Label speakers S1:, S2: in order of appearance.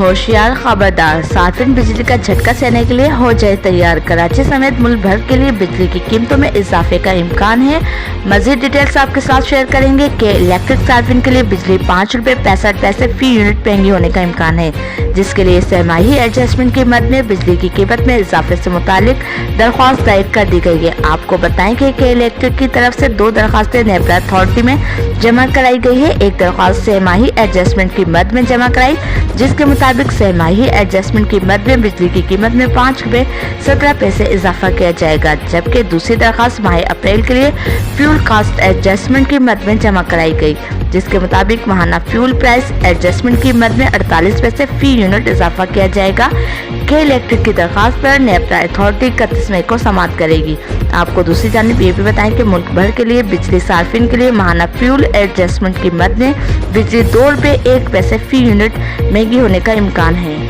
S1: होशियार खबरदार, सार्फिन बिजली का झटका सहने के लिए हो जाए तैयार। कराची समेत मुल्क भर के लिए बिजली की कीमतों में इजाफे का इम्कान है। मजीद डिटेल्स आपके साथ शेयर करेंगे कि इलेक्ट्रिक सार्फिन के लिए बिजली ₹5.65 फी यूनिट महंगी होने का इम्कान है, जिसके लिए सहमाही एडजस्टमेंट की मद में बिजली की कीमत में इजाफे से मुतालिक दरख्वास्त दायर कर दी गई है। आपको बताएं कि इलेक्ट्रिक की तरफ से 2 दरख्वास्तें नेपरा अथॉरिटी में जमा कराई गई है। एक दरख्वास्त सहमाही एडजस्टमेंट की मद में जमा कराई, जिसके मुताबिक सहमाही एडजस्टमेंट की मद में बिजली की कीमत में ₹5.17 इजाफा किया जाएगा, जबकि दूसरी दरख्वास्त माह अप्रैल के लिए फ्यूल कास्ट एडजस्टमेंट की मद में जमा कराई गई, जिसके मुताबिक माहाना फ्यूल प्राइस एडजस्टमेंट की मद में 48 पैसे फी यूनिट इजाफा किया जाएगा। के इलेक्ट्रिक की दरख्वास्त पर नेपरा अथॉरिटी 31 मई को समाअत करेगी। आपको दूसरी जानिब ये भी बताएं कि मुल्क भर के लिए बिजली सार्फिन के लिए माहाना फ्यूल एडजस्टमेंट की मद में बिजली ₹2.01 फी यूनिट महंगी होने का इम्कान है।